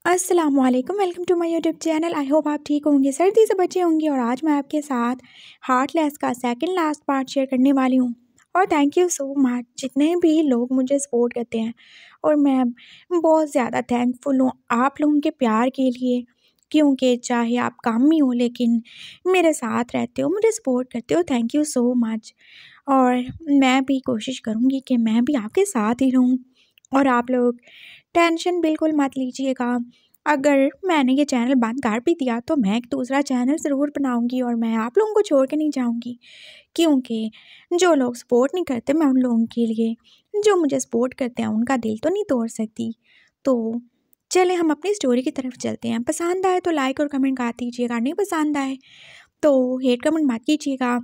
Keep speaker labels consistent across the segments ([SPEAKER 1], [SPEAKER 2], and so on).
[SPEAKER 1] अस्सलामुअलैकुम, welcome to my YouTube channel. I hope आप ठीक होंगे, सर्दी से बचे होंगे। और आज मैं आपके साथ हार्टलेस का सेकंड लास्ट पार्ट शेयर करने वाली हूँ। और थैंक यू सो मच जितने भी लोग मुझे सपोर्ट करते हैं, और मैं बहुत ज़्यादा थैंकफुल हूँ आप लोगों के प्यार के लिए, क्योंकि चाहे आप काम में हो लेकिन मेरे साथ रहते हो, मुझे सपोर्ट करते हो। Thank you so much. और मैं भी कोशिश करूँगी कि मैं भी आपके साथ ही रहूँ। और आप लोग टेंशन बिल्कुल मत लीजिएगा। अगर मैंने ये चैनल बंद कर भी दिया तो मैं एक दूसरा चैनल ज़रूर बनाऊँगी, और मैं आप लोगों को छोड़ के नहीं जाऊँगी, क्योंकि जो लोग सपोर्ट नहीं करते मैं उन लोगों के लिए, जो मुझे सपोर्ट करते हैं उनका दिल तो नहीं तोड़ सकती। तो चलें हम अपनी स्टोरी की तरफ चलते हैं। पसंद आए तो लाइक और कमेंट कर दीजिएगा, नहीं पसंद आए तो हेट कमेंट मत कीजिएगा।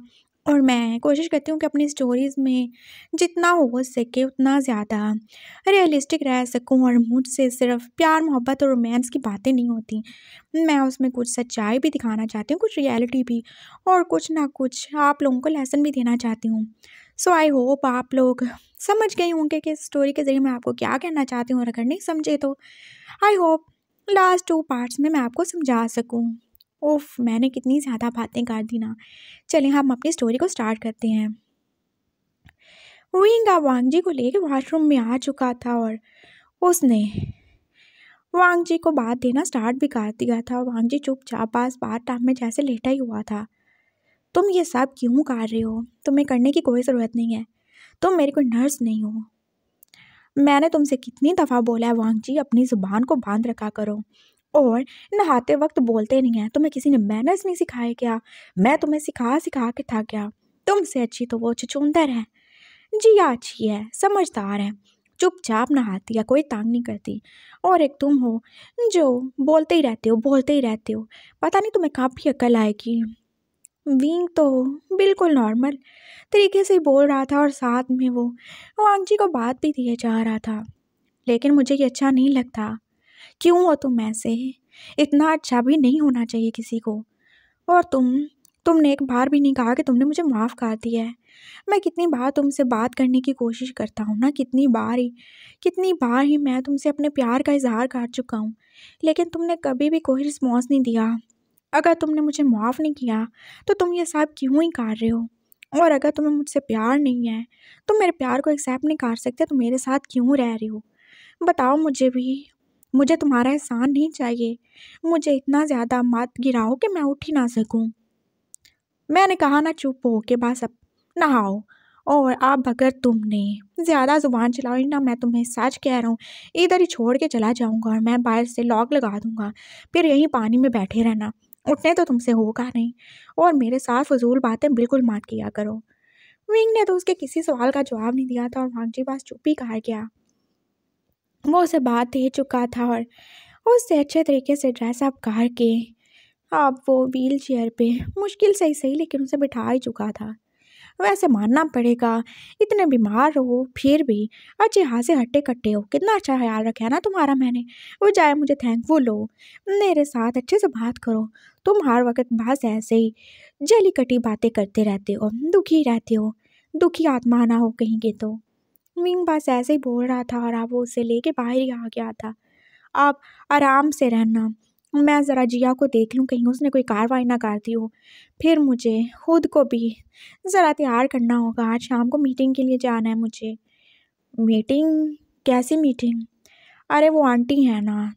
[SPEAKER 1] और मैं कोशिश करती हूँ कि अपनी स्टोरीज़ में जितना हो सके उतना ज़्यादा रियलिस्टिक रह सकूँ, और मुझसे सिर्फ प्यार मोहब्बत और रोमांस की बातें नहीं होती। मैं उसमें कुछ सच्चाई भी दिखाना चाहती हूँ, कुछ रियलिटी भी, और कुछ ना कुछ आप लोगों को लेसन भी देना चाहती हूँ। सो आई होप आप लोग समझ गए होंगे कि इस स्टोरी के ज़रिए मैं आपको क्या कहना चाहती हूँ, और अगर नहीं समझे तो आई होप लास्ट 2 पार्ट्स में मैं आपको समझा सकूँ। उफ़! मैंने कितनी ज़्यादा बातें कर दी ना। चलिए हम अपनी स्टोरी को स्टार्ट करते हैं। विंगा वांग जी को लेके वॉशरूम में आ चुका था, और उसने वांग जी को बात देना स्टार्ट भी कर दिया था। वांग जी चुपचाप पास बाथ में जैसे लेटा ही हुआ था। तुम ये सब क्यों कर रहे हो? तुम्हें करने की कोई ज़रूरत नहीं है। तुम मेरी कोई नर्स नहीं हो। मैंने तुमसे कितनी दफ़ा बोला है वांग जी, अपनी ज़ुबान को बांध रखा करो, और नहाते वक्त बोलते नहीं है। तुम्हें किसी ने मैनर्स नहीं सिखाए क्या? मैं तुम्हें सिखा सिखा के थक गया। तुमसे अच्छी तो वो छछूंदर है। जिया अच्छी है, समझदार है, चुपचाप नहाती है, कोई तंग नहीं करती। और एक तुम हो जो बोलते ही रहते हो। पता नहीं तुम्हें कब भी अक्ल आएगी। विंग तो बिल्कुल नॉर्मल तरीके से ही बोल रहा था, और साथ में वो वांग जी को बात भी दिए जा रहा था। लेकिन मुझे ये अच्छा नहीं लगता। क्यों हो तुम ऐसे? इतना अच्छा भी नहीं होना चाहिए किसी को। और तुमने एक बार भी नहीं कहा कि तुमने मुझे माफ़ कर दिया है। मैं कितनी बार तुमसे बात करने की कोशिश करता हूँ ना, कितनी बार ही मैं तुमसे अपने प्यार का इजहार कर चुका हूँ, लेकिन तुमने कभी भी कोई रिस्पॉन्स नहीं दिया। अगर तुमने मुझे माफ़ नहीं किया तो तुम ये सब क्यों ही कर रहे हो? और अगर तुम्हें मुझसे प्यार नहीं है, तुम मेरे प्यार को एक्सेप्ट नहीं कर सकते, तो मेरे साथ क्यों रह रहे हो? बताओ मुझे भी। मुझे तुम्हारा एहसान नहीं चाहिए। मुझे इतना ज़्यादा मत गिराओ कि मैं उठ ही ना सकूं। मैंने कहा ना, चुप हो के बस अब नहाओ। और अब अगर तुमने ज़्यादा ज़ुबान चलाई ना, मैं तुम्हें सच कह रहा हूँ, इधर ही छोड़ के चला जाऊँगा, और मैं बाहर से लॉक लगा दूँगा। फिर यहीं पानी में बैठे रहना। उठने तो तुमसे होगा नहीं, और मेरे साथ फजूल बातें बिल्कुल मत किया करो। विंग ने तो उसके किसी सवाल का जवाब नहीं दिया था, और वांगजी बस चुप ही कर गया। वो उसे बात दे चुका था, और उससे अच्छे तरीके से ड्रेसअप करके अब वो व्हील चेयर पे मुश्किल से ही सही लेकिन उसे बिठा ही चुका था। वैसे मानना पड़ेगा, इतने बीमार हो फिर भी अच्छे हाथ से हट्टे कट्टे हो। कितना अच्छा ख्याल रखा है ना तुम्हारा मैंने। वो जाए मुझे थैंकफुल हो। मेरे साथ अच्छे से बात करो। तुम हर वक्त बस ऐसे ही जली कटी बातें करते रहते हो, दुखी रहते हो। दुखी आत्मा ना हो कहीं के तो। विंग बस ऐसे ही बोल रहा था, और अब वो उसे लेके बाहर ही आ गया था। आप आराम से रहना, मैं ज़रा जिया को देख लूँ, कहीं उसने कोई कार्रवाई ना कर दी हो। फिर मुझे खुद को भी ज़रा तैयार करना होगा, आज शाम को मीटिंग के लिए जाना है मुझे। मीटिंग? कैसी मीटिंग? अरे वो आंटी है ना,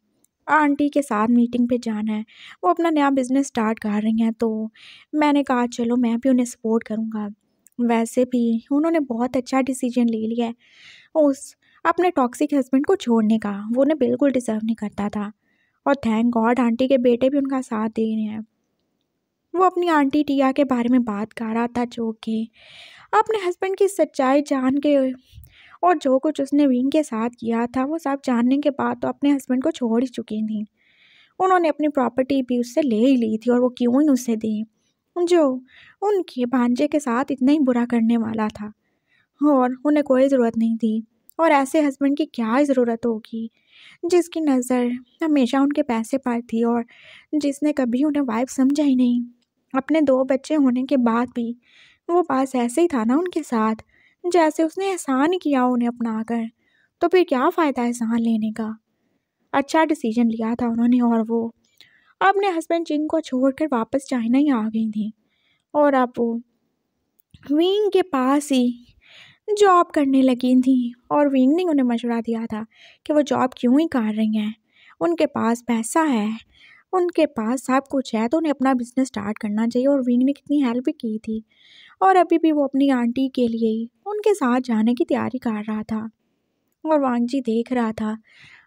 [SPEAKER 1] आंटी के साथ मीटिंग पे जाना है। वो अपना नया बिज़नेस स्टार्ट कर रही हैं, तो मैंने कहा चलो मैं भी उन्हें सपोर्ट करूँगा। वैसे भी उन्होंने बहुत अच्छा डिसीजन ले लिया है उस अपने टॉक्सिक हस्बैंड को छोड़ने का। वो उन्हें बिल्कुल डिज़र्व नहीं करता था, और थैंक गॉड आंटी के बेटे भी उनका साथ दे रहे हैं। वो अपनी आंटी टिया के बारे में बात कर रहा था, जो कि अपने हस्बैंड की सच्चाई जान के, और जो कुछ उसने विंग के साथ किया था वो सब जानने के बाद तो अपने हस्बैंड को छोड़ ही चुकी थी। उन्होंने अपनी प्रॉपर्टी भी उससे ले ही ली थी, और वो क्यों ही उसे दी जो उनके भांजे के साथ इतना ही बुरा करने वाला था, और उन्हें कोई ज़रूरत नहीं थी। और ऐसे हस्बैंड की क्या ही ज़रूरत होगी जिसकी नज़र हमेशा उनके पैसे पर थी, और जिसने कभी उन्हें वाइफ समझा ही नहीं। अपने 2 बच्चे होने के बाद भी वो बस ऐसे ही था ना उनके साथ, जैसे उसने एहसान ही किया उन्हें अपना कर। तो फिर क्या फ़ायदा एहसान लेने का? अच्छा डिसीजन लिया था उन्होंने और वो अपने हस्बैंड जिंग को छोड़कर वापस चाइना ही आ गई थी और अब वो विंग के पास ही जॉब करने लगी थी। और विंग ने उन्हें मशवरा दिया था कि वो जॉब क्यों ही कर रही हैं, उनके पास पैसा है, उनके पास सब कुछ है, तो उन्हें अपना बिजनेस स्टार्ट करना चाहिए। और विंग ने कितनी हेल्प भी की थी और अभी भी वो अपनी आंटी के लिए ही उनके साथ जाने की तैयारी कर रहा था। और वांग जी देख रहा था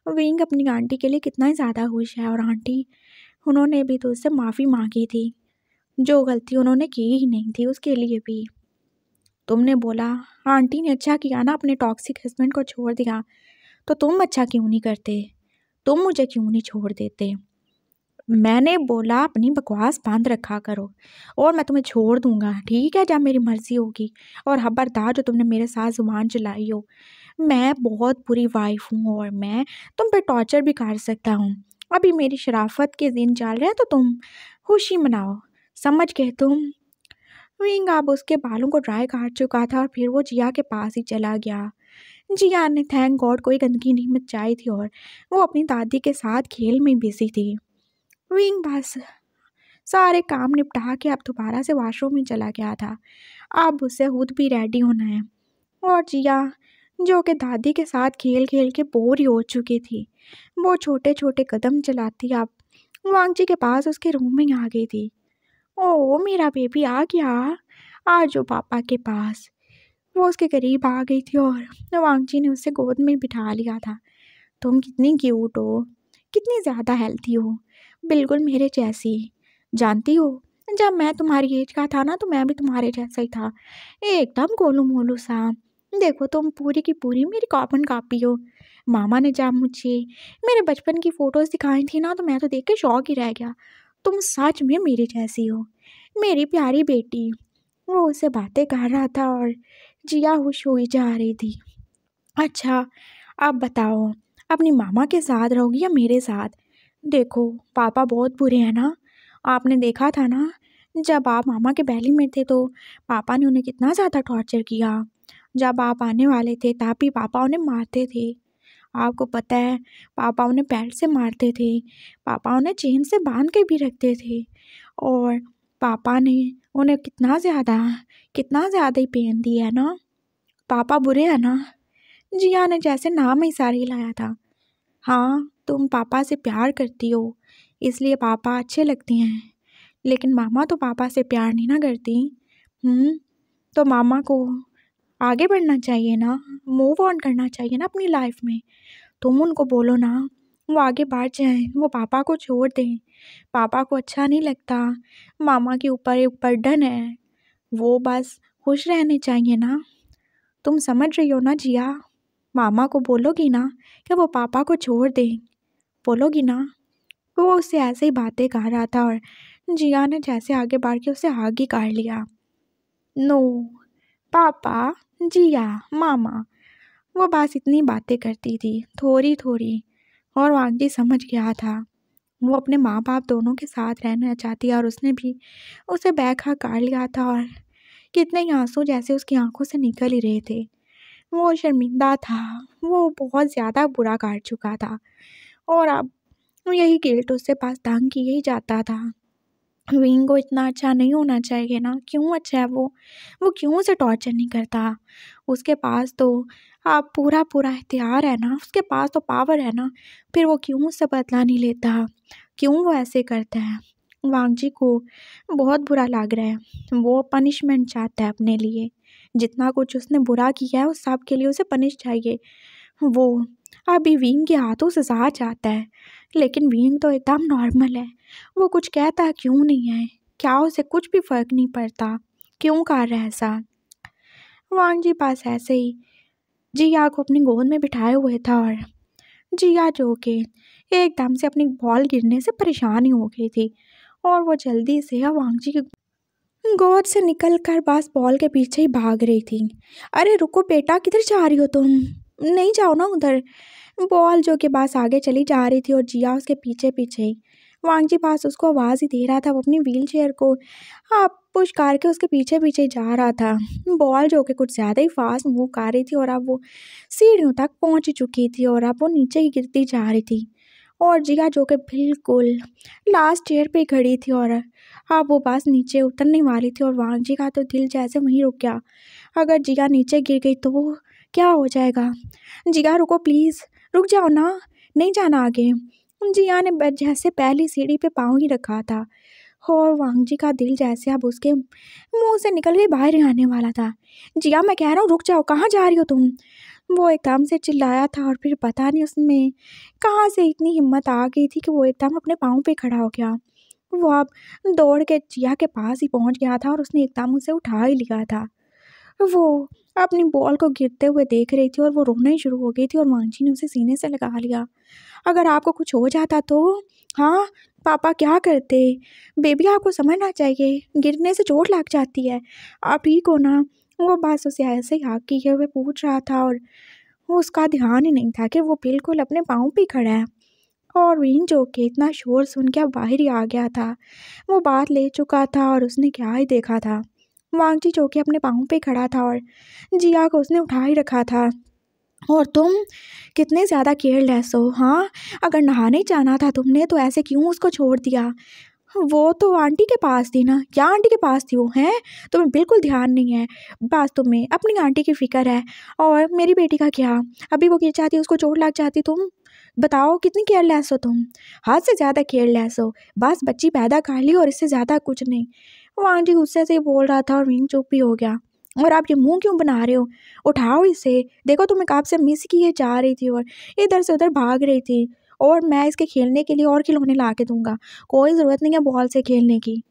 [SPEAKER 1] विंग अपनी आंटी के लिए कितना ही ज़्यादा खुश है। और आंटी उन्होंने भी तो उससे माफ़ी मांगी थी, जो गलती उन्होंने की ही नहीं थी उसके लिए भी। तुमने बोला आंटी ने अच्छा किया ना, अपने टॉक्सिक हस्बैंड को छोड़ दिया, तो तुम अच्छा क्यों नहीं करते, तुम मुझे क्यों नहीं छोड़ देते। मैंने बोला अपनी बकवास बंद रखा करो और मैं तुम्हें छोड़ दूंगा, ठीक है, जब मेरी मर्जी होगी। और खबरदार जो तुमने मेरे साथ जुबान चलाई हो, मैं बहुत बुरी वाइफ हूँ और मैं तुम पे टॉर्चर भी कर सकता हूँ। अभी मेरी शराफत के दिन चल रहे हैं तो तुम खुशी मनाओ, समझ गए तुम। विंग अब उसके बालों को ड्राई काट चुका था और फिर वो जिया के पास ही चला गया। जिया ने थैंक गॉड कोई गंदगी नहीं मचाई थी और वो अपनी दादी के साथ खेल में बिजी थी। विंग बस सारे काम निपटा के अब दोबारा से वॉशरूम में चला गया था। अब उसे खुद भी रेडी होना है। और जिया जो कि दादी के साथ खेल खेल के बोर ही हो चुकी थी, वो छोटे छोटे कदम चलाती अब वांगजी के पास उसके रूम में आ गई थी। ओ मेरा बेबी आ गया, आ जाओ पापा के पास। वो उसके करीब आ गई थी और वांगजी ने उसे गोद में बिठा लिया था। तुम कितनी क्यूट हो, कितनी ज़्यादा हेल्थी हो, बिल्कुल मेरे जैसी। जानती हो जब मैं तुम्हारी एज का था ना तो मैं भी तुम्हारे जैसा ही था, एकदम गोलू मोलू सा। देखो तुम पूरी की पूरी मेरी कॉपन कॉपी हो। मामा ने जब मुझे मेरे बचपन की फ़ोटोज़ दिखाई थी ना तो मैं तो देख के शौक ही रह गया। तुम सच में मेरी जैसी हो, मेरी प्यारी बेटी। वो उससे बातें कर रहा था और जिया खुश हुई जा रही थी। अच्छा अब बताओ, अपनी मामा के साथ रहोगी या मेरे साथ। देखो पापा बहुत बुरे हैं ना, आपने देखा था ना जब आप मामा के बेली में थे तो पापा ने उन्हें कितना ज़्यादा टॉर्चर किया। जब आप आने वाले थे तब भी पापा उन्हें मारते थे, आपको पता है, पापा उन्हें पैर से मारते थे, पापा उन्हें चेन से बांध के भी रखते थे। और पापा ने उन्हें कितना ज़्यादा ही पेन दिया है ना। पापा बुरे हैं ना। जिया ने जैसे नाम ही सारी लाया था। हाँ तुम पापा से प्यार करती हो इसलिए पापा अच्छे लगते हैं, लेकिन मामा तो पापा से प्यार नहीं ना करती। तो मामा को आगे बढ़ना चाहिए ना, मूव ऑन करना चाहिए ना अपनी लाइफ में। तुम उनको बोलो ना वो आगे बढ़ जाएं, वो पापा को छोड़ दें। पापा को अच्छा नहीं लगता, मामा के ऊपर एक बर्डन है, वो बस खुश रहने चाहिए ना। तुम समझ रही हो ना जिया, मामा को बोलोगी ना कि वो पापा को छोड़ दें, बोलोगी ना। वो उससे ऐसे ही बातें कर रहा था और जिया ने जैसे आगे बढ़ के उसे आगे कर लिया। नो पापा, जिया, मामा, वो बस इतनी बातें करती थी थोड़ी थोड़ी। और वांगजी समझ गया था वो अपने माँ बाप दोनों के साथ रहना चाहती है और उसने भी उसे बैठा कर लिया था। और कितने ही आंसू जैसे उसकी आंखों से निकल ही रहे थे। वो शर्मिंदा था, वो बहुत ज़्यादा बुरा कर चुका था और अब यही गिल्ट उससे पास तंग किए ही जाता था। विंग को इतना अच्छा नहीं होना चाहिए ना, क्यों अच्छा है वो क्यों उसे टॉर्चर नहीं करता। उसके पास तो आप पूरा पूरा इख्तियार है ना, उसके पास तो पावर है ना, फिर वो क्यों उससे बदला नहीं लेता, क्यों वो ऐसे करता है। वांगजी को बहुत बुरा लग रहा है, वो पनिशमेंट चाहता है अपने लिए, जितना कुछ उसने बुरा किया है उस सब के लिए उसे पनिश चाहिए। वो अभी विंग के हाथों से सजा चाहता है, लेकिन विंग तो एकदम नॉर्मल है, वो कुछ कहता क्यों नहीं है, क्या उसे कुछ भी फर्क नहीं पड़ता, क्यों कर रहा है ऐसा। वांगजी पास ऐसे ही जिया को अपनी गोद में बिठाए हुए था और जिया जो कि एकदम से अपनी बॉल गिरने से परेशान ही हो गई थी और वो जल्दी से वांगजी की गोद से निकल कर बस बॉल के पीछे ही भाग रही थी। अरे रुको बेटा, किधर जा रही हो तुम, नहीं जाओ ना उधर। बॉल जो कि बस आगे चली जा रही थी और जिया उसके पीछे पीछे ही। वांगजी पास उसको आवाज़ ही दे रहा था, वो अपनी व्हील चेयर को आप पुश करके उसके पीछे पीछे जा रहा था। बॉल जो कि कुछ ज़्यादा ही फास्ट मूव कर रही थी और अब वो सीढ़ियों तक पहुंच चुकी थी और अब वो नीचे ही गिरती जा रही थी। और जिया जो कि बिल्कुल लास्ट चेयर पे खड़ी थी और अब वो बस नीचे उतरने वाली थी और वांगजी का तो दिल जैसे वहीं रुक गया। अगर जिया नीचे गिर गई तो क्या हो जाएगा? जिया रुको प्लीज़, रुक जाओ ना, नहीं जाना आगे। जिया ने जैसे पहली सीढ़ी पे पाँव ही रखा था और वांगजी का दिल जैसे अब उसके मुंह से निकल के बाहर ही आने वाला था। जिया मैं कह रहा हूँ रुक जाओ, कहाँ जा रही हो तुम? वो एकदम से चिल्लाया था और फिर पता नहीं उसमें कहाँ से इतनी हिम्मत आ गई थी कि वो एकदम अपने पाँव पे खड़ा हो गया। वो अब दौड़ के जिया के पास ही पहुँच गया था और उसने एकदम उसे उठा ही लिया था। वो अपनी बॉल को गिरते हुए देख रही थी और वो रोना ही शुरू हो गई थी और वांगजी ने उसे सीने से लगा लिया। अगर आपको कुछ हो जाता तो? हाँ पापा क्या करते? बेबी आपको समझना चाहिए, गिरने से चोट लग जाती है। आप ठीक हो ना? वो बस उसे ऐसे ही आग किए हुए पूछ रहा था और उसका ध्यान ही नहीं था कि वो बिल्कुल अपने पाँव पे खड़ा है। और विन जो कि इतना शोर सुन के अब बाहर ही आ गया था। वो बात ले चुका था और उसने क्या ही देखा था। वांगजी जो कि अपने पाँव पे खड़ा था और जिया को उसने उठा ही रखा था। और तुम कितने ज़्यादा केयरलेस हो, हाँ? अगर नहाने जाना था तुमने तो ऐसे क्यों उसको छोड़ दिया? वो तो आंटी के पास थी ना। क्या आंटी के पास थी वो? हैं, तुम्हें बिल्कुल ध्यान नहीं है। बस तुम्हें अपनी आंटी की फ़िक्र है। और मेरी बेटी का क्या? अभी वो गिर जाती, उसको चोट लग जाती, तुम बताओ कितनी केयरलेस हो तुम। हद से ज़्यादा केयरलेस हो। बस बच्ची पैदा कर ली और इससे ज़्यादा कुछ नहीं। वो आंटी गुस्से से ही बोल रहा था और विंग चुप भी हो गया। और आप ये मुंह क्यों बना रहे हो? उठाओ इसे, देखो तुम्हें कब से मिस किए जा रही थी और इधर से उधर भाग रही थी। और मैं इसके खेलने के लिए और खिलौने ला के दूंगा, कोई ज़रूरत नहीं है बॉल से खेलने की।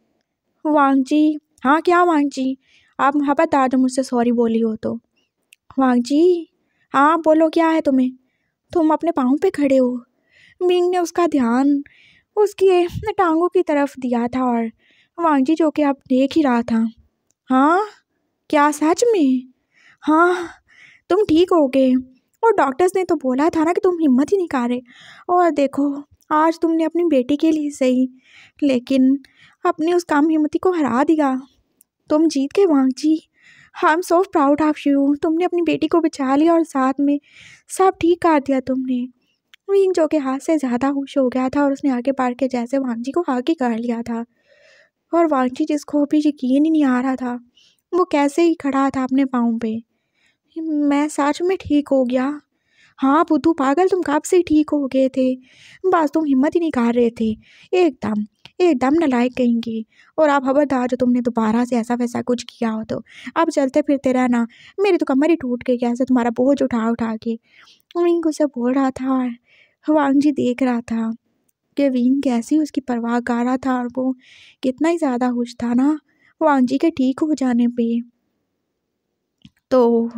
[SPEAKER 1] वांगजी, हाँ क्या वांगजी? आप खबरदार जो मुझसे सॉरी बोली हो तो। वांगजी, हाँ बोलो क्या है तुम्हें? तुम अपने पाँव पे खड़े हो। मिंग ने उसका ध्यान उसकी टांगों की तरफ दिया था और वांगजी जो कि अब देख ही रहा था। हाँ क्या सच में? हाँ तुम ठीक हो गए। और डॉक्टर्स ने तो बोला था ना कि तुम हिम्मत ही नहीं कर रहे। और देखो आज तुमने अपनी बेटी के लिए सही लेकिन अपनी उस काम हिम्मती को हरा दिया। तुम जीत गए वांगजी। I am so proud of you. तुमने अपनी बेटी को बचा लिया और साथ में सब ठीक कर दिया तुमने। विंग जो के हाथ से ज़्यादा खुश हो गया था और उसने आगे बढ़ के जैसे वांगजी को आगे कर लिया था। और वांगजी जिसको भी यकीन ही नहीं आ रहा था वो कैसे ही खड़ा था अपने पाँव पे। मैं सच में ठीक हो गया? हाँ बुद्धू पागल, तुम कब से ठीक हो गए थे, बस तुम हिम्मत ही नहीं कर रहे थे। एकदम एकदम नालायक कहेंगे। और आप खबरदार जो तुमने दोबारा से ऐसा वैसा कुछ किया हो तो अब चलते फिरते रहना। मेरी तो कमर ही टूट गई कैसे तुम्हारा बोझ उठा उठा के। विंग उसे बोल रहा था और वांगजी देख रहा था कि विंग कैसी उसकी परवाह कर रहा था और वो कितना ही ज़्यादा खुश था ना वांगजी के ठीक हो जाने पे। तो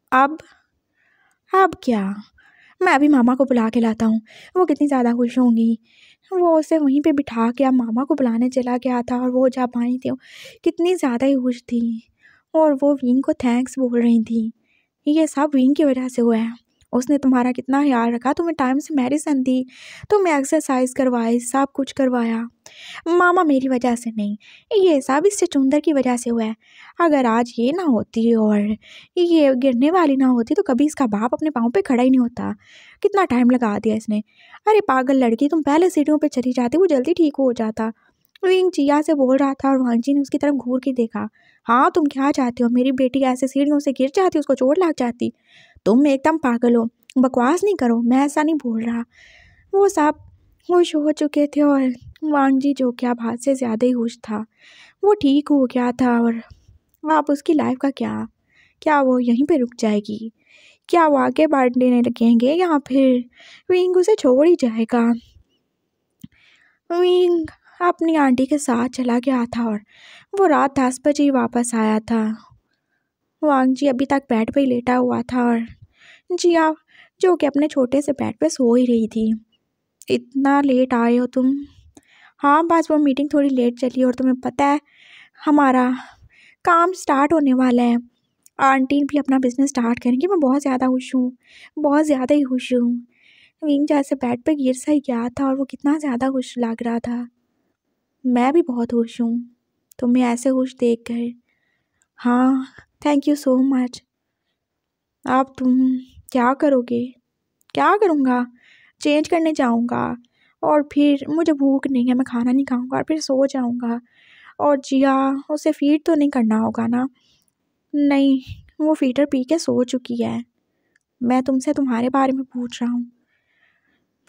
[SPEAKER 1] अब क्या? मैं अभी मामा को बुला के लाता हूँ, वो कितनी ज़्यादा खुश होंगी। वो उसे वहीं पे बिठा के अब मामा को बुलाने चला गया था और वो जब आई थी कितनी ज़्यादा ही खुश थी और वो विंग को थैंक्स बोल रही थी। ये सब विंग की वजह से हुआ है। उसने तुम्हारा कितना ख्याल रखा, तुम्हें टाइम से मेडिसिन दी, तुम्हें एक्सरसाइज करवाई, सब कुछ करवाया। मामा मेरी वजह से नहीं, ये सब इस चुंदर की वजह से हुआ है। अगर आज ये ना होती और ये गिरने वाली ना होती तो कभी इसका बाप अपने पाँव पे खड़ा ही नहीं होता। कितना टाइम लगा दिया इसने। अरे पागल लड़की, तुम पहले सीढ़ियों पे चली जाती वो जल्दी ठीक हो जाता। विंग जिया से बोल रहा था और वांगजी ने उसकी तरफ घूर के देखा। हाँ तुम क्या चाहती हो? मेरी बेटी ऐसे सीढ़ियों से गिर जाती, उसको चोट लग जाती? तुम एकदम पागल हो, बकवास नहीं करो, मैं ऐसा नहीं बोल रहा। वो सब खुश हो चुके थे और वांगजी जो कि अब हाथ से ज़्यादा ही खुश था। वो ठीक हो गया था और अब उसकी लाइफ का क्या? क्या वो यहीं पे रुक जाएगी? क्या वो आगे बढ़ने लगेंगे या फिर विंग उसे छोड़ ही जाएगा? विंग अपनी आंटी के साथ चला गया था और वो रात 10 बजे ही वापस आया था। वांगजी अभी तक बेड पे ही लेटा हुआ था और जिया जो कि अपने छोटे से बेड पे सो ही रही थी। इतना लेट आए हो तुम? हाँ बस वो मीटिंग थोड़ी लेट चली और तुम्हें पता है हमारा काम स्टार्ट होने वाला है। आंटी भी अपना बिजनेस स्टार्ट करेंगी। मैं बहुत ज़्यादा खुश हूँ, बहुत ज़्यादा ही खुश हूँ। विंग जैसे बेड पे गिर सा ही गया था और वो कितना ज़्यादा खुश लग रहा था। मैं भी बहुत खुश हूँ तुम्हें ऐसे खुश देख कर। हाँ थैंक यू सो मच। अब तुम क्या करोगे? क्या करूँगा? चेंज करने जाऊँगा और फिर मुझे भूख नहीं है, मैं खाना नहीं खाऊँगा और फिर सो जाऊँगा। और जिया, उसे फ़ीड तो नहीं करना होगा ना? नहीं, वो फ़ीडर पी के सो चुकी है। मैं तुमसे तुम्हारे बारे में पूछ रहा हूँ।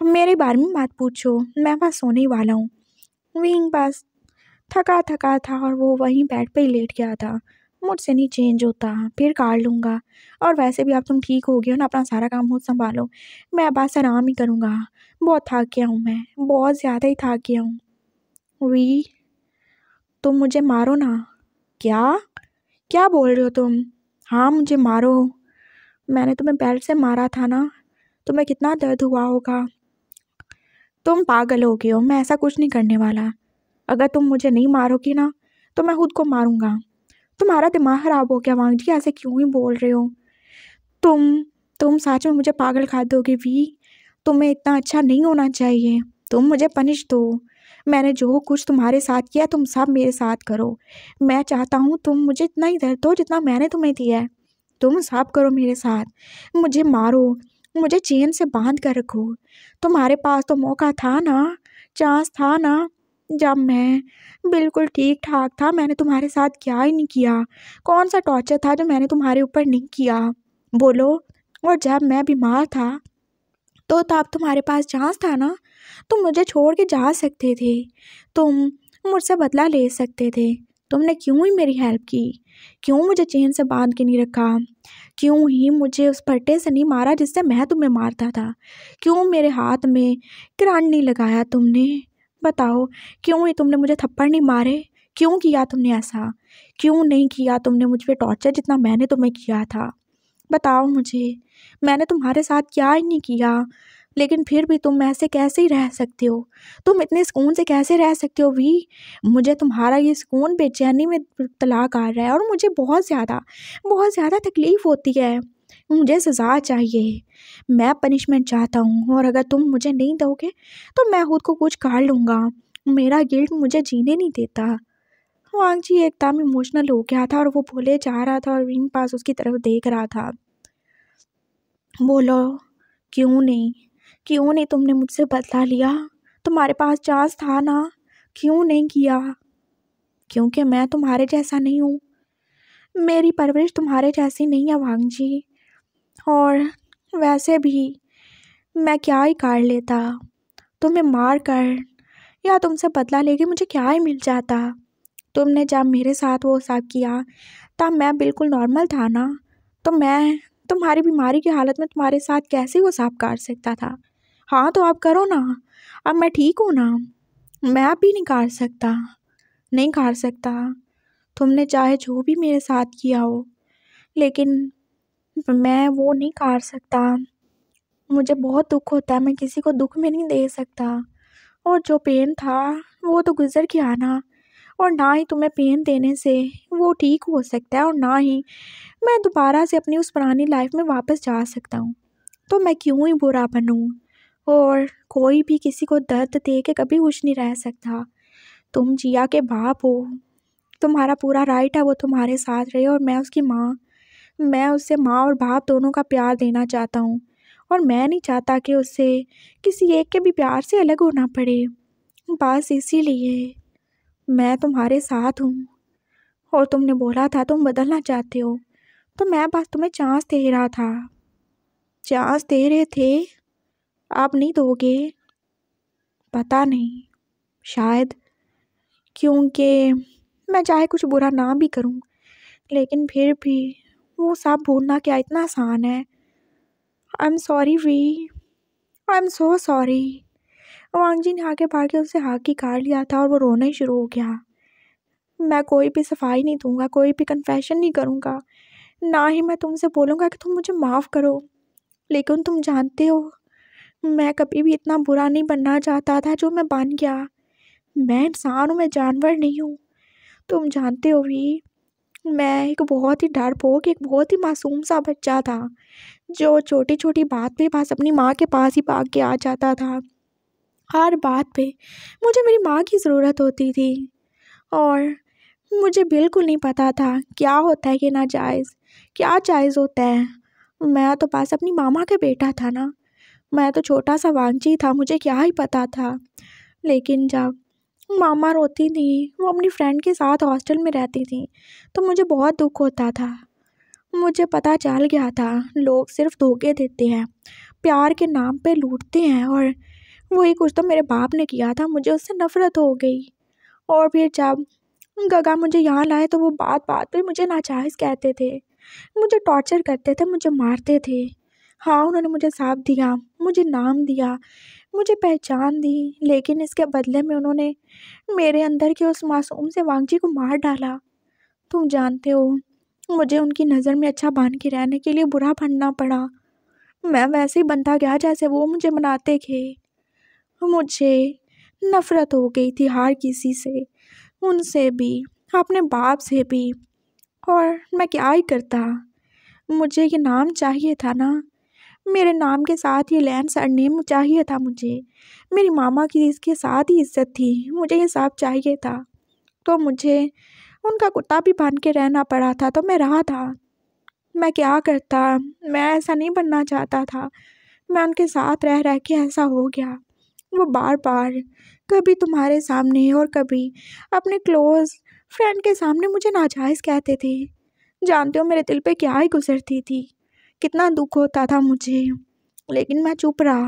[SPEAKER 1] तुम मेरे बारे में मत पूछो, मैं बस सोने ही वाला हूँ। विंग बस थका था और वो वहीं बेड पे ही लेट गया था। मुझसे नहीं चेंज होता, फिर काट लूँगा। और वैसे भी अब तुम ठीक हो गए हो ना, अपना सारा काम खुद संभालो। मैं बस आराम ही करूँगा। बहुत थक गया हूँ मैं, बहुत ज़्यादा ही थक गया हूँ। वी, तुम मुझे मारो ना। क्या क्या बोल रहे हो तुम? हाँ, मुझे मारो। मैंने तुम्हें बेल्ट से मारा था ना, तुम्हें कितना दर्द हुआ होगा। तुम पागल हो गए हो, मैं ऐसा कुछ नहीं करने वाला। अगर तुम मुझे नहीं मारोगी ना तो मैं खुद को मारूंगा। तुम्हारा दिमाग खराब हो गया वांग जी, ऐसे क्यों ही बोल रहे हो? तुम तुम सच में मुझे पागल खा दोगे वी। तुम्हें इतना अच्छा नहीं होना चाहिए। तुम मुझे पनिश दो। मैंने जो कुछ तुम्हारे साथ किया तुम सब मेरे साथ करो। मैं चाहता हूँ तुम मुझे इतना ही दर्द दो जितना मैंने तुम्हें दिया है। तुम सब करो मेरे साथ। मुझे मारो, मुझे चेन से बांध कर रखो। तुम्हारे पास तो मौका था ना, चांस था ना, जब मैं बिल्कुल ठीक ठाक था। मैंने तुम्हारे साथ क्या ही नहीं किया। कौन सा टॉर्चर था जो मैंने तुम्हारे ऊपर नहीं किया, बोलो? और जब मैं बीमार था तो तब तुम्हारे पास चांस था ना, तुम मुझे छोड़ के जा सकते थे। तुम मुझसे बदला ले सकते थे। तुमने क्यों ही मेरी हेल्प की? क्यों मुझे चेन से बांध के नहीं रखा? क्यों ही मुझे उस पट्टे से नहीं मारा जिससे मैं तुम्हें मारता था? क्यों मेरे हाथ में करंट नहीं लगाया तुमने? बताओ, क्यों ही तुमने मुझे थप्पड़ नहीं मारे? क्यों किया तुमने ऐसा? क्यों नहीं किया तुमने मुझ पे टॉर्चर जितना मैंने तुम्हें किया था? बताओ मुझे। मैंने तुम्हारे साथ क्या ही नहीं किया, लेकिन फिर भी तुम ऐसे कैसे ही रह सकते हो? तुम इतने सुकून से कैसे रह सकते हो वी? मुझे तुम्हारा ये सुकून बेचैनी में तला कर रहा है और मुझे बहुत ज़्यादा तकलीफ़ होती है। मुझे सज़ा चाहिए। मैं पनिशमेंट चाहता हूँ और अगर तुम मुझे नहीं दोगे तो मैं खुद को कुछ कर लूँगा। मेरा गिल्ट मुझे जीने नहीं देता। वांग जी एकदम इमोशनल हो गया था और वो बोले जा रहा था और विंग पास उसकी तरफ देख रहा था। बोलो, क्यों नहीं तुमने मुझसे बदला लिया? तुम्हारे पास चांस था ना, क्यों नहीं किया? क्योंकि मैं तुम्हारे जैसा नहीं हूँ। मेरी परवरिश तुम्हारे जैसी नहीं है वांग जी। और वैसे भी मैं क्या ही कर लेता, तुम्हें मार कर या तुमसे बदला लेके मुझे क्या ही मिल जाता? तुमने जब मेरे साथ वो सब किया तब मैं बिल्कुल नॉर्मल था ना, तो मैं तुम्हारी बीमारी की हालत में तुम्हारे साथ कैसे वो सब कर सकता था? हाँ तो आप करो ना, अब मैं ठीक हूँ ना। मैं अब भी नहीं कर सकता, नहीं कर सकता। तुमने चाहे जो भी मेरे साथ किया हो, लेकिन मैं वो नहीं कर सकता। मुझे बहुत दुख होता है, मैं किसी को दुख में नहीं दे सकता। और जो पेन था वो तो गुजर गया ना, और ना ही तुम्हें पेन देने से वो ठीक हो सकता है और ना ही मैं दोबारा से अपनी उस पुरानी लाइफ में वापस जा सकता हूँ। तो मैं क्यों ही बुरा बनूँ? और कोई भी किसी को दर्द दे के कभी खुश नहीं रह सकता। तुम जिया के बाप हो, तुम्हारा पूरा राइट है वो तुम्हारे साथ रहे और मैं उसकी माँ। मैं उससे माँ और बाप दोनों का प्यार देना चाहता हूँ और मैं नहीं चाहता कि उससे किसी एक के भी प्यार से अलग होना पड़े। बस इसीलिए मैं तुम्हारे साथ हूँ। और तुमने बोला था तुम बदलना चाहते हो, तो मैं बस तुम्हें चांस दे रहा था। चांस दे रहे थे, आप नहीं दोगे? पता नहीं, शायद क्योंकि मैं चाहे कुछ बुरा ना भी करूं, लेकिन फिर भी वो सब भूलना क्या इतना आसान है? I am sorry Wei, I am so sorry. Wang ji ने आगे बढ़ के उससे हाथ की काट लिया था और वो रोना ही शुरू हो गया। मैं कोई भी सफाई नहीं दूंगा, कोई भी कन्फेशन नहीं करूंगा, ना ही मैं तुमसे बोलूँगा कि तुम मुझे माफ़ करो। लेकिन तुम जानते हो, मैं कभी भी इतना बुरा नहीं बनना चाहता था जो मैं बन गया। मैं इंसान हूँ, मैं जानवर नहीं हूँ। तुम जानते हो भी, मैं एक बहुत ही डरपोक, एक बहुत ही मासूम सा बच्चा था जो छोटी छोटी बात पे बस अपनी माँ के पास ही भाग के आ जाता था। हर बात पे मुझे मेरी माँ की ज़रूरत होती थी और मुझे बिल्कुल नहीं पता था क्या होता है कि नाजायज़, क्या जायज़ होता है। मैं तो बस अपनी मामा का बेटा था ना, मैं तो छोटा सा वांगजी था, मुझे क्या ही पता था। लेकिन जब मामा रोती थी, वो अपनी फ्रेंड के साथ हॉस्टल में रहती थी, तो मुझे बहुत दुख होता था। मुझे पता चल गया था लोग सिर्फ धोखे देते हैं, प्यार के नाम पे लूटते हैं, और वही कुछ तो मेरे बाप ने किया था। मुझे उससे नफ़रत हो गई। और फिर जब गगा मुझे यहाँ लाए तो वो बात बात पे मुझे नाजायज़ कहते थे, मुझे टॉर्चर करते थे, मुझे मारते थे। हाँ, उन्होंने मुझे साथ दिया, मुझे नाम दिया, मुझे पहचान दी, लेकिन इसके बदले में उन्होंने मेरे अंदर के उस मासूम से वांगजी को मार डाला। तुम जानते हो, मुझे उनकी नज़र में अच्छा बन के रहने के लिए बुरा बनना पड़ा। मैं वैसे ही बनता गया जैसे वो मुझे बनाते थे। मुझे नफ़रत हो गई थी हर किसी से, उनसे भी, अपने बाप से भी। और मैं क्या ही करता, मुझे ये नाम चाहिए था ना, मेरे नाम के साथ ये लैंड सरनेम चाहिए था मुझे, मेरी मामा की इसके साथ ही इज्जत थी, मुझे ये सब चाहिए था। तो मुझे उनका कुत्ता भी बन के रहना पड़ा था, तो मैं रहा था। मैं क्या करता, मैं ऐसा नहीं बनना चाहता था। मैं उनके साथ रह रह के ऐसा हो गया। वो बार बार कभी तुम्हारे सामने और कभी अपने क्लोज़ फ्रेंड के सामने मुझे नाजायज़ कहते थे। जानते हो मेरे दिल पे क्या ही गुजरती थी, कितना दुख होता था मुझे, लेकिन मैं चुप रहा।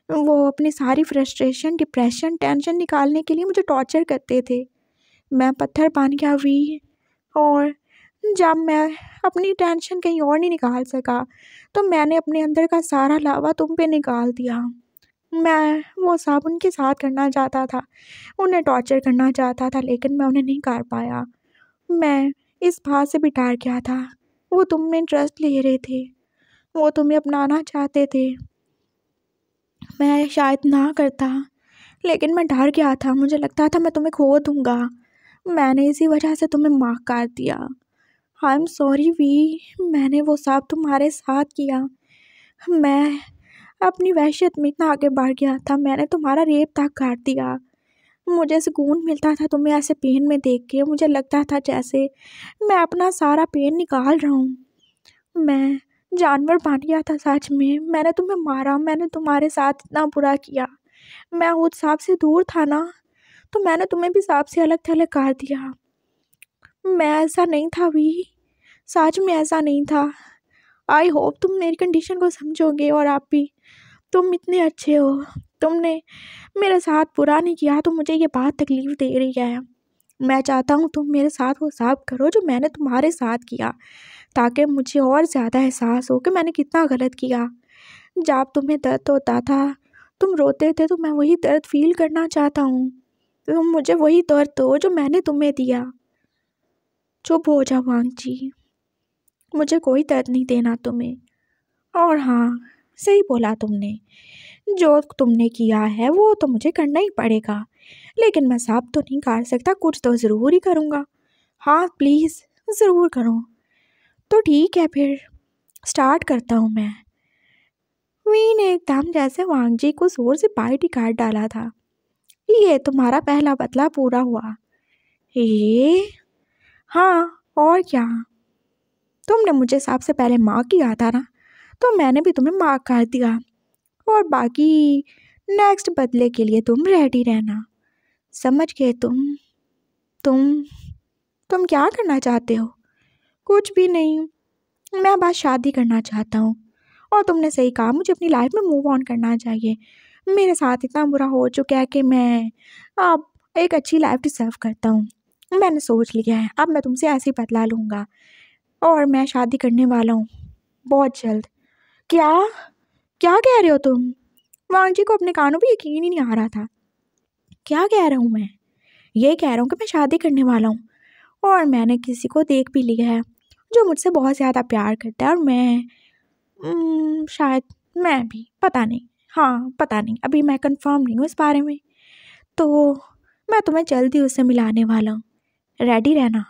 [SPEAKER 1] वो अपनी सारी फ्रस्ट्रेशन, डिप्रेशन, टेंशन निकालने के लिए मुझे टॉर्चर करते थे। मैं पत्थर बन गया हुई। और जब मैं अपनी टेंशन कहीं और नहीं निकाल सका, तो मैंने अपने अंदर का सारा लावा तुम पे निकाल दिया। मैं वो सब उनके साथ करना चाहता था, उन्हें टॉर्चर करना चाहता था, लेकिन मैं उन्हें नहीं कर पाया। मैं इस बात से भी डर गया था, वो तुम में इंटरेस्ट ले रहे थे, वो तुम्हें अपनाना चाहते थे। मैं शायद ना करता, लेकिन मैं डर गया था, मुझे लगता था मैं तुम्हें खो दूँगा। मैंने इसी वजह से तुम्हें माफ़ कर दिया। आई एम सॉरी वी, मैंने वो सब तुम्हारे साथ किया। मैं अपनी वहशत में इतना आगे बढ़ गया था, मैंने तुम्हारा रेप तक कर दिया। मुझे सुकून मिलता था तुम्हें ऐसे पेन में देख के, मुझे लगता था जैसे मैं अपना सारा पेन निकाल रहा हूँ। मैं जानवर बन गया था सच में, मैंने तुम्हें मारा, मैंने तुम्हारे साथ इतना बुरा किया। मैं खुद सांप से दूर था ना, तो मैंने तुम्हें भी सांप से अलग थलग कर दिया। मैं ऐसा नहीं था वी, सच में ऐसा नहीं था। आई होप तुम मेरी कंडीशन को समझोगे, और आप भी, तुम इतने अच्छे हो, तुमने मेरे साथ बुरा नहीं किया, तो मुझे ये बात तकलीफ़ दे रही है। मैं चाहता हूँ तुम मेरे साथ वो सब करो जो मैंने तुम्हारे साथ किया, ताकि मुझे और ज़्यादा एहसास हो कि मैंने कितना गलत किया। जब तुम्हें दर्द होता था, तुम रोते थे, तो मैं वही दर्द फील करना चाहता हूँ। तुम मुझे वही दर्द दो जो मैंने तुम्हें दिया। चुप हो जाओ वांगजी, मुझे कोई दर्द नहीं देना तुम्हें। और हाँ, सही बोला तुमने, जो तुमने किया है वो तो मुझे करना ही पड़ेगा, लेकिन मैं सब तो नहीं कर सकता, कुछ तो ज़रूर ही करूँगा। हाँ प्लीज़, ज़रूर करो। तो ठीक है फिर, स्टार्ट करता हूँ मैं। वी ने एकदम जैसे वांगजी को जोर से बाइट ही काट डाला था। ये तुम्हारा पहला बदला पूरा हुआ। ये हाँ, और क्या, तुमने मुझे सबसे पहले माँ किया था ना, तो मैंने भी तुम्हें माँ कर दिया। और बाकी नेक्स्ट बदले के लिए तुम रेडी रहना, समझ गए तुम तुम क्या करना चाहते हो? कुछ भी नहीं, मैं बस शादी करना चाहता हूँ। और तुमने सही कहा, मुझे अपनी लाइफ में मूव ऑन करना चाहिए। मेरे साथ इतना बुरा हो चुका है कि मैं अब एक अच्छी लाइफ डिजर्व करता हूँ। मैंने सोच लिया है, अब मैं तुमसे ऐसे ही बदला लूँगा, और मैं शादी करने वाला हूँ बहुत जल्द। क्या क्या कह रहे हो तुम? वांगजी को अपने कानों पे यकीन ही नहीं आ रहा था। क्या कह रहा हूँ मैं? ये कह रहा हूँ कि मैं शादी करने वाला हूँ, और मैंने किसी को देख भी लिया है जो मुझसे बहुत ज़्यादा प्यार करता है। और मैं शायद, मैं भी पता नहीं, हाँ पता नहीं, अभी मैं कंफर्म नहीं हूँ इस बारे में। तो मैं तुम्हें जल्दी उससे मिलाने वाला हूँ, रेडी रहना।